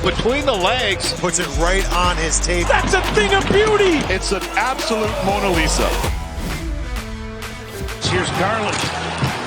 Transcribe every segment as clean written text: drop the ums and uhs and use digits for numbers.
between the legs. Puts it right on his tape. That's a thing of beauty. It's an absolute Mona Lisa. Here's Garland.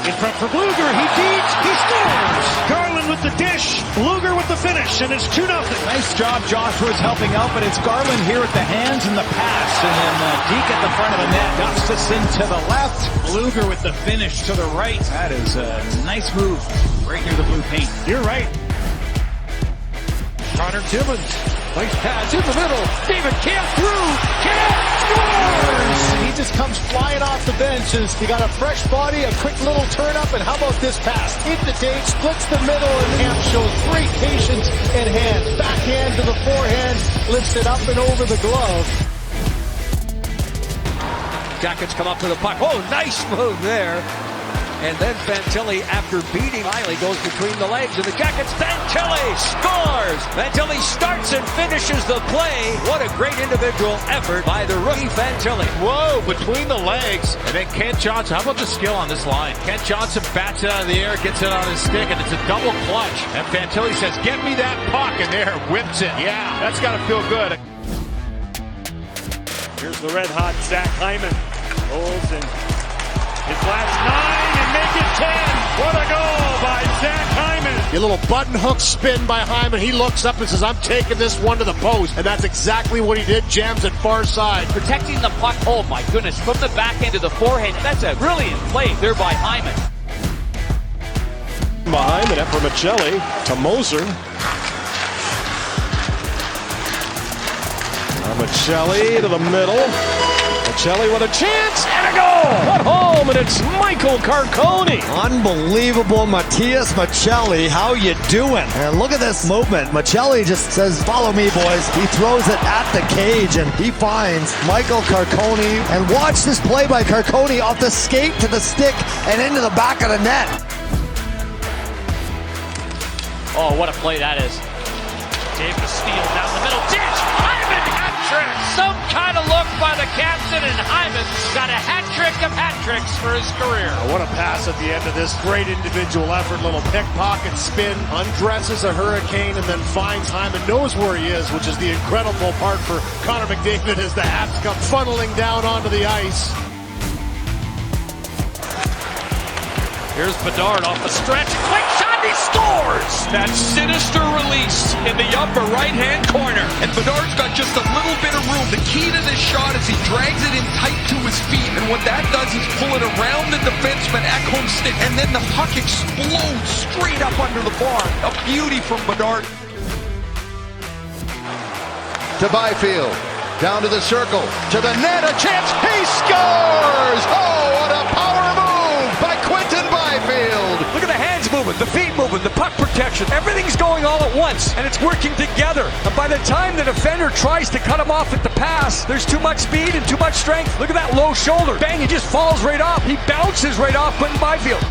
In front for Blueger. He feeds. He scores. Garland with the dish. Blueger with the finish. And it's 2-0. Nice job. Joshua's helping out, but it's Garland here at the hands and the pass. And then Deke at the front of the net. Gustafson to the left. Blueger with the finish to the right. That is a nice move right near the blue paint. You're right. Connor Timmons. Nice pass in the middle. David Camp through. Camp scores! He just comes flying off the bench, and he got a fresh body, a quick little turn up, and how about this pass? Into Dave, splits the middle, and Camp shows great patience and hands. Backhand to the forehand, lifts it up and over the glove. Jackets come up to the puck. Oh, nice move there. And then Fantilli, after beating Riley, goes between the legs of the Jackets. Fantilli scores! Fantilli starts and finishes the play. What a great individual effort by the rookie Fantilli. Whoa, between the legs. And then Kent Johnson, how about the skill on this line? Kent Johnson bats it out of the air, gets it on his stick, and it's a double clutch. And Fantilli says, get me that puck, and there, whips it. Yeah, that's got to feel good. Here's the red-hot Zach Hyman. Holds and his last 9 and make it 10. What a goal by Zach Hyman. A little button hook spin by Hyman. He looks up and says, I'm taking this one to the post. And that's exactly what he did. Jams it far side. Protecting the puck, oh my goodness, from the back end to the forehand. That's a brilliant play there by Hyman. Behind it for Michelli to Moser. Michelli to the middle. Michelli with a chance and a goal! Put home, and it's Michael Carcone. Unbelievable, Matias Michelli. How you doing? And look at this movement. Michelli just says, follow me, boys. He throws it at the cage, and he finds Michael Carcone. And watch this play by Carcone off the skate to the stick and into the back of the net. Oh, what a play that is. Davis steal down the middle. Ditch! Hyman hat-trick! Some kind of look by the captain, and Hyman got a hat-trick of hat-tricks for his career. What a pass at the end of this. Great individual effort. Little pickpocket spin. Undresses a hurricane and then finds Hyman. Knows where he is, which is the incredible part for Connor McDavid as the hats come funneling down onto the ice. Here's Bedard off the stretch. Quick shot, he scores! That sinister release in the upper right-hand corner. And Bedard's got just a little bit of room. The key to this shot is he drags it in tight to his feet. And what that does is pull it around the defenseman, Ekholm's stick. And then the puck explodes straight up under the bar. A beauty from Bedard. To Byfield. Down to the circle. To the net. A chance. He scores! Oh, what a power move by Quinton Byfield. Look at the hands movement, the feet movement, the puck protection. Everything's going all at once, and it's working together. And by the time the defender tries to cut him off at the pass, there's too much speed and too much strength. Look at that low shoulder. Bang, he just falls right off. He bounces right off Quinton Byfield.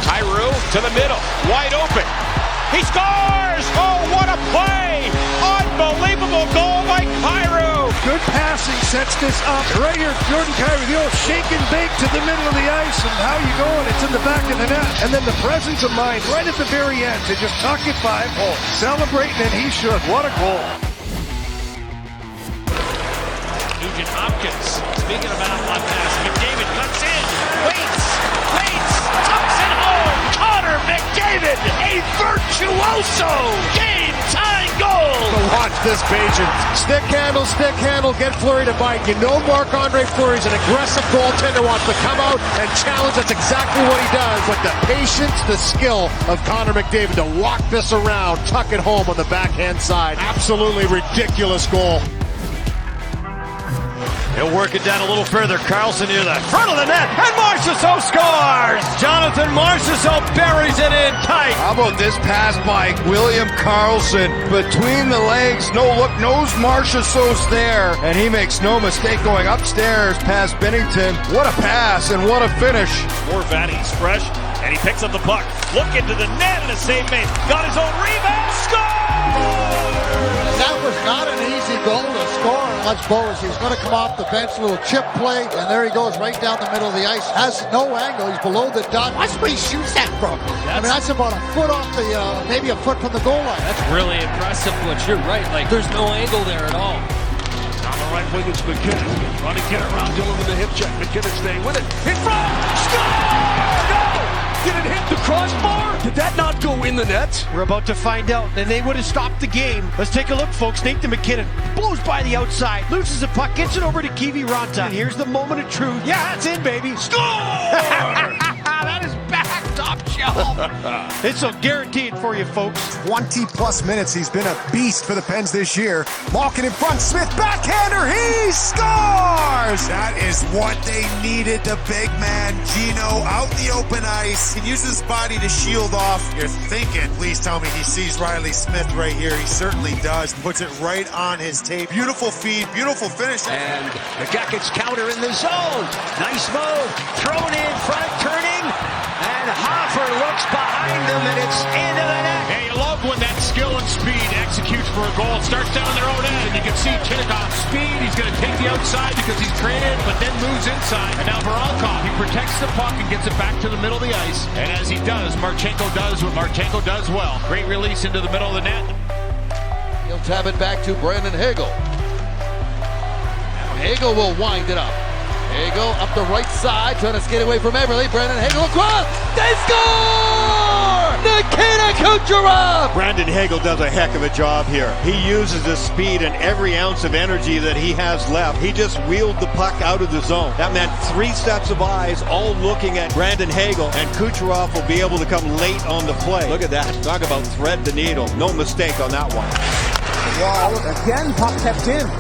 Kyrou to the middle, wide open. He scores! Oh, what a play! Unbelievable goal by Kyrou! Good passing sets this up. Right here, Jordan Kyrou, the old shake and bake to the middle of the ice, and how you going? It's in the back of the net. And then the presence of mind right at the very end to just tuck it 5 hole. Celebrating, and he should. What a goal. Nugent Hopkins, speaking about one pass, McDavid cuts in, waits, tucks it home. Connor McDavid, a virtuoso game-tying goal. Watch this patience. Stick handle, get Fleury to bite. You know Marc-Andre Fleury's an aggressive goaltender, wants to come out and challenge. That's exactly what he does. But the patience, the skill of Connor McDavid to walk this around, tuck it home on the backhand side. Absolutely ridiculous goal. He'll work it down a little further. Carlson near the front of the net, and Marchessault scores! Jonathan Marchessault buries it in tight. How about this pass by William Karlsson? Between the legs, no look, knows Marchessault's there. And he makes no mistake going upstairs past Bennington. What a pass and what a finish. Morvatti's fresh And he picks up the puck. Look into the net and a save made. Got his own rebound. Score! That was not an easy goal to score. Much Boas, he's going to come off the bench, a little chip play, and there he goes right down the middle of the ice. Has no angle, he's below the dot. Watch where he shoots that from. That's about a foot off the, maybe a foot from the goal line. That's really impressive, but you're right. Like, there's no angle there at all. On the right wing, it's McKinnon. Trying to get around Dillon with the hip check. McKinnon staying with it. In front! Score! No! Did it hit the crossbar? Did that not go in the net? We're about to find out, and they would have stopped the game. Let's take a look, folks. Nathan McKinnon blows by the outside, loses the puck, gets it over to Kiviranta. And here's the moment of truth. Yeah, it's in, baby. Score! That is back top shelf. It's so guaranteed for you, folks. 20-plus minutes. He's been a beast for the Pens this year. Malkin in front. Smith backhander. He scores! That is what they needed. The big man, Gino, out in the open ice. He uses his body to shield off. You're thinking, please tell me he sees Riley Smith right here. He certainly does. Puts it right on his tape. Beautiful feed, beautiful finish. And the Jackets counter in the zone. Nice move. Thrown in front, turning. And Hoffer looks behind him, and it's into the net. Hey, you love when that skill and speed executes for a goal. Starts down their own end, and you can see Kinnickhoff's speed. He's going to take the outside because he's created, but then moves inside. And now Baralkov, he protects the puck and gets it back to the middle of the ice. And as he does, Marchenko does what Marchenko does well. Great release into the middle of the net. He'll tab it back to Brandon Hagel. Now Hagel will wind it up. Hagel up the right side, trying to skate away from Everly. Brandon Hagel across. They score! Nikita Kucherov! Brandon Hagel does a heck of a job here. He uses his speed and every ounce of energy that he has left. He just wheeled the puck out of the zone. That meant 3 sets of eyes all looking at Brandon Hagel, and Kucherov will be able to come late on the play. Look at that. Talk about thread the needle. No mistake on that one. Wall again, puck kept in.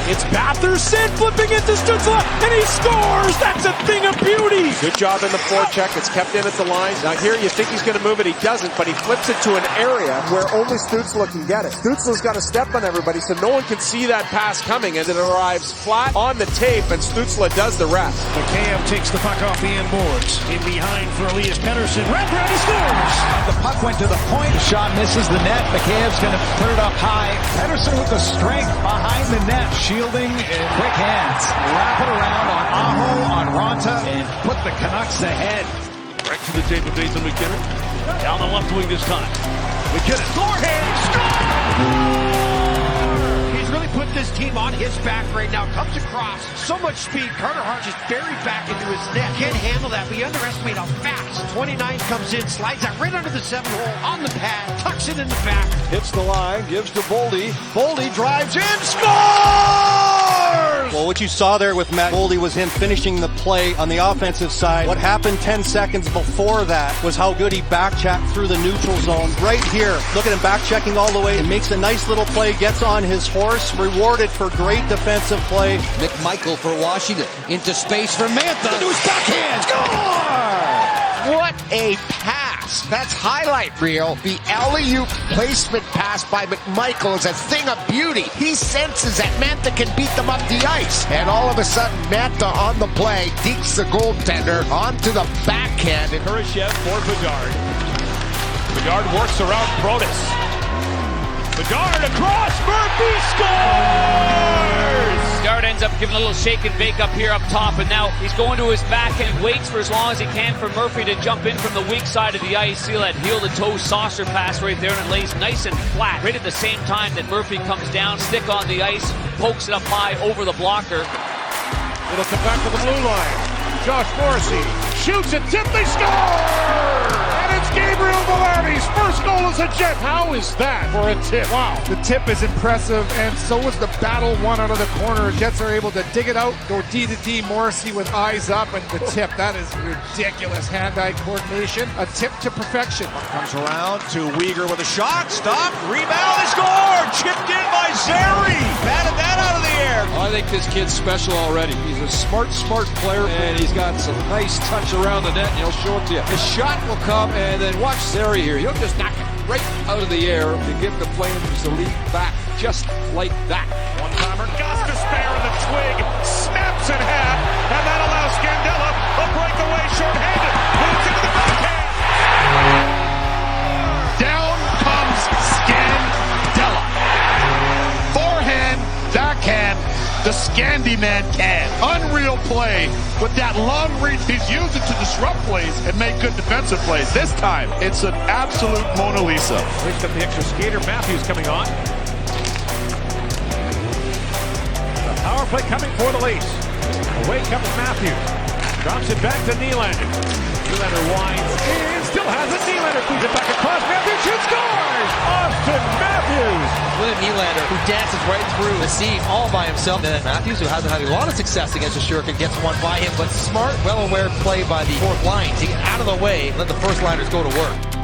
It's Batherson flipping it to Stützle, and he scores! That's a thing of beauty! Good job in the forecheck. It's kept in at the line. Now here you think he's going to move it. He doesn't, but he flips it to an area where only Stützle can get it. Stützle's got to step on everybody so no one can see that pass coming, and it arrives flat on the tape, and Stützle does the rest. McCabe takes the puck off the end boards. In behind for Elias Pettersson. Wrap around, he scores! The puck went to the point. The shot misses the net. McCabe's going to put it up high. Pettersson with the strength behind the net. Shielding and quick hands. Wrap it around on Aho, on Ronta, and put the Canucks ahead. Right to the tape of Nathan McKinnon. Down the left wing this time. McKinnon. Forehand. Score! He's really put this team on his back right now. Comes across. So much speed. Carter Hart just buried back into his net. Can't handle that. We underestimate how fast. 29 comes in, slides out right under the 7 hole on the pad. Tucks it in the back. Hits the line. Gives to Boldy. Boldy drives in. Scores! Well, what you saw there with Matt Boldy was him finishing the play on the offensive side. What happened 10 seconds before that was how good he back-checked through the neutral zone. Right here, look at him back-checking all the way and makes a nice little play, gets on his horse, rewarded for great defensive play. McMichael for Washington. Into space for Mantha. Into his backhand. Score! What a pass. That's highlight reel. The alley-oop placement pass by McMichael is a thing of beauty. He senses that Mantha can beat them up the ice. And all of a sudden, Mantha on the play dekes the goaltender onto the backhand. And Kurashev for Bedard. Bedard works around Protas. Bedard across. Murphy scores! Bedard ends up giving a little shake and bake up here up top, and now he's going to his back and waits for as long as he can for Murphy to jump in from the weak side of the ice. See that heel-to-toe saucer pass right there, and it lays nice and flat. Right at the same time that Murphy comes down, stick on the ice, pokes it up high over the blocker. It'll come back to the blue line. Josh Morrissey shoots it, tip, they score! And it's Gabriel Velarde's first goal as a Jet. How is that for a tip? Wow. The tip is impressive, and so is the battle won out of the corner. Jets are able to dig it out, go D to D. Morrissey with eyes up, and the tip. That is ridiculous hand-eye coordination. A tip to perfection. Comes around to Weegar with a shot. Stop. Rebound. They score. Chipped in by Zary. Batted that out of the air. I think this kid's special already. He's a smart player, and he's got some nice touch around the net, and he'll show it to you. His shot will come, and then watch Zary here. He'll just knock it right out of the air to give the Flames the lead back, just like that. One-timer, Gostis Bear in the twig, snaps in half, and that allows Scandella a breakaway short-handed. Moves into the backhand. Down comes Scandella. Forehand, backhand, the Scandi man can. Unreal play with that long reach. He's used it to disrupt plays and make good defensive plays. This time, it's an absolute Mona Lisa. Leafs got the extra skater. Matthews coming on. The power play coming for the Leafs. Away comes Matthews. Drops it back to Nylander. Nylander winds in. Still has it. Nylander feeds it back across. Matthews shoots, scores! Austin Matthews! William Nylander, who dances right through the seam all by himself. And then Matthews, who hasn't had a lot of success against Shesterkin, gets one by him. But smart, well-aware play by the fourth line to get out of the way and let the first liners go to work.